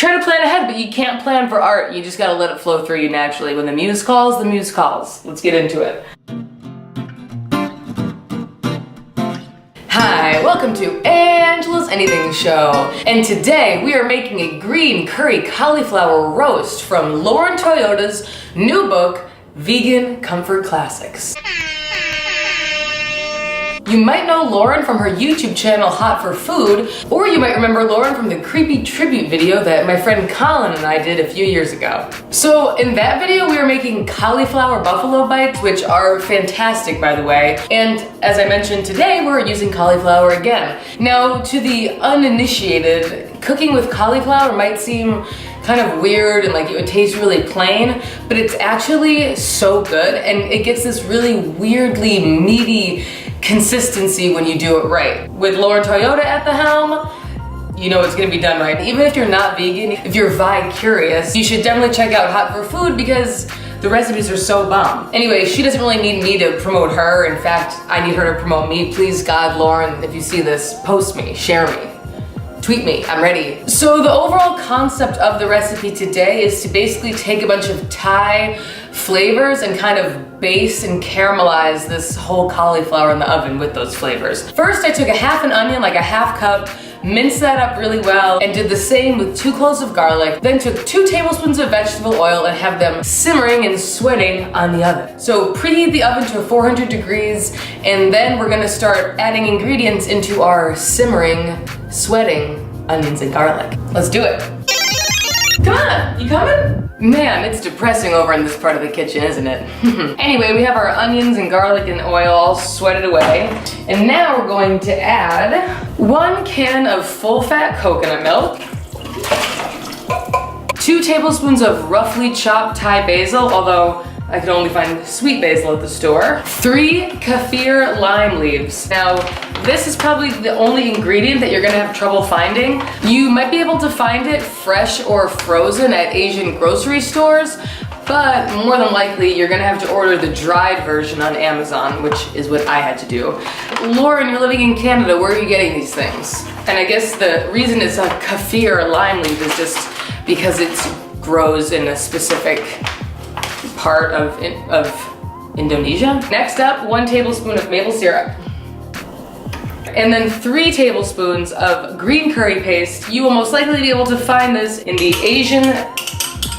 try to plan ahead, but you can't plan for art. You just gotta let it flow through you naturally. When the muse calls, the muse calls. Let's get into it. Hi, welcome to Angela's Anything Show. And today we are making a green curry cauliflower roast from Lauren Toyota's new book, Vegan Comfort Classics. You might know Lauren from her YouTube channel, Hot for Food, or you might remember Lauren from the creepy tribute video that my friend Colin and I did a few years ago. So in that video, we were making cauliflower buffalo bites, which are fantastic, by the way. And as I mentioned today, we're using cauliflower again. Now, to the uninitiated, cooking with cauliflower might seem kind of weird and like it would taste really plain, but it's actually so good, and it gets this really weirdly meaty consistency when you do it right. With Lauren Toyota at the helm, you know it's gonna be done right. Even if you're not vegan, if you're vi-curious, you should definitely check out Hot for Food because the recipes are so bomb. Anyway, she doesn't really need me to promote her. In fact, I need her to promote me. Please God, Lauren, if you see this, post me, share me. Tweet me, I'm ready. So the overall concept of the recipe today is to basically take a bunch of Thai flavors and kind of baste and caramelize this whole cauliflower in the oven with those flavors. First, I took a half an onion, like a half cup, minced that up really well, and did the same with 2 cloves of garlic, then took 2 tablespoons of vegetable oil and have them simmering and sweating on the oven. So preheat the oven to 400 degrees, and then we're gonna start adding ingredients into our simmering, sweating onions and garlic. Let's do it. Come on, you coming? Man, it's depressing over in this part of the kitchen, isn't it? Anyway, we have our onions and garlic and oil all sweated away. And now we're going to add 1 can of full-fat coconut milk, 2 tablespoons of roughly chopped Thai basil, although I could only find sweet basil at the store, 3 Kaffir lime leaves. Now, this is probably the only ingredient that you're gonna have trouble finding. You might be able to find it fresh or frozen at Asian grocery stores, but more than likely you're gonna have to order the dried version on Amazon, which is what I had to do. Lauren, you're living in Canada, where are you getting these things? And I guess the reason it's a Kaffir lime leaf is just because it grows in a specific part of Indonesia. Next up, 1 tablespoon of maple syrup. And then 3 tablespoons of green curry paste. You will most likely be able to find this in the Asian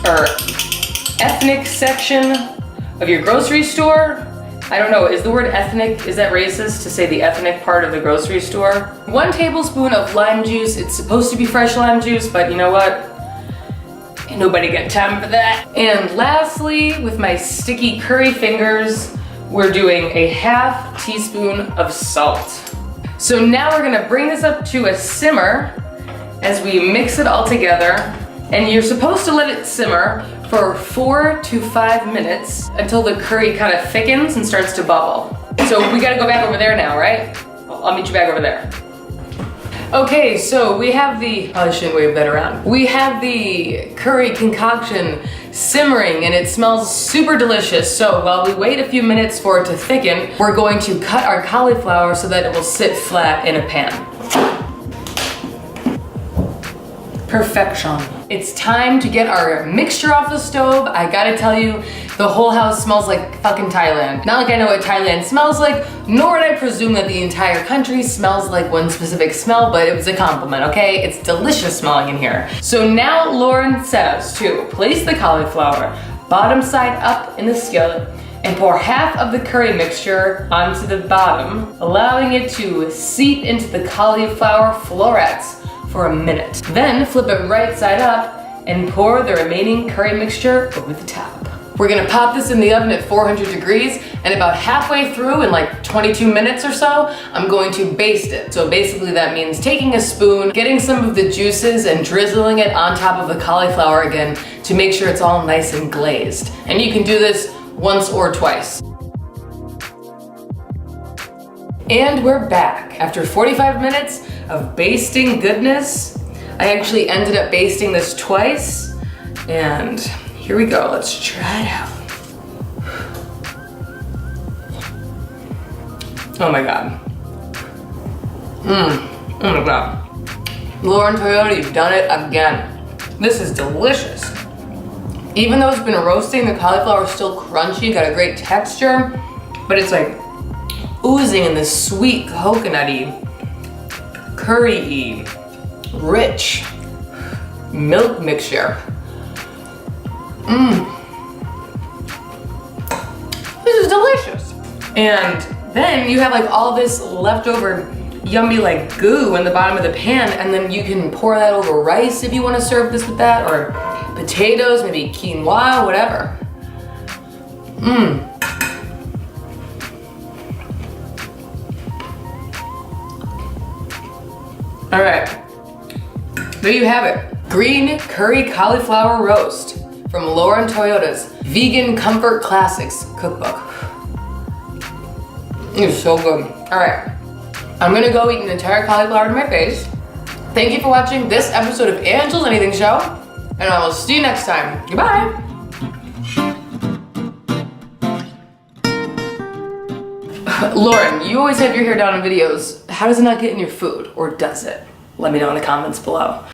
or ethnic section of your grocery store. I don't know, is the word ethnic, is that racist to say the ethnic part of the grocery store? 1 tablespoon of lime juice. It's supposed to be fresh lime juice, but you know what? Ain't nobody got time for that. And lastly, with my sticky curry fingers, we're doing a ½ teaspoon of salt. So now we're gonna bring this up to a simmer as we mix it all together. And you're supposed to let it simmer for 4 to 5 minutes until the curry kind of thickens and starts to bubble. So we gotta go back over there now, right? I'll meet you back over there. Okay, so we have the, I shouldn't wave that around. We have the curry concoction simmering and it smells super delicious. So while we wait a few minutes for it to thicken, we're going to cut our cauliflower so that it will sit flat in a pan. Perfection. It's time to get our mixture off the stove. I gotta tell you, the whole house smells like fucking Thailand. Not like I know what Thailand smells like, nor would I presume that the entire country smells like one specific smell, but it was a compliment, okay? It's delicious smelling in here. So now Lauren says to place the cauliflower bottom side up in the skillet and pour half of the curry mixture onto the bottom, allowing it to seep into the cauliflower florets for a minute. Then flip it right side up and pour the remaining curry mixture over the top. We're gonna pop this in the oven at 400 degrees, and about halfway through, in like 22 minutes or so, I'm going to baste it. So basically that means taking a spoon, getting some of the juices and drizzling it on top of the cauliflower again to make sure it's all nice and glazed. And you can do this once or twice. And we're back. After 45 minutes of basting goodness, I actually ended up basting this twice, and here we go, let's try it out. Oh my God. Oh my God. Lauren Toyota, you've done it again. This is delicious. Even though it's been roasting, the cauliflower is still crunchy, got a great texture, but it's like oozing in this sweet coconutty, curry-y, rich milk mixture. This is delicious. And then you have like all this leftover yummy like goo in the bottom of the pan, and then you can pour that over rice if you want to serve this with that, or potatoes, maybe quinoa, whatever. All right, there you have it. Green curry cauliflower roast from Lauren Toyota's Vegan Comfort Classics cookbook. It's so good. All right, I'm gonna go eat an entire cauliflower to my face. Thank you for watching this episode of Angel's Anything Show, and I will see you next time. Goodbye. Lauren, you always have your hair down in videos. How does it not get in your food, or does it? Let me know in the comments below.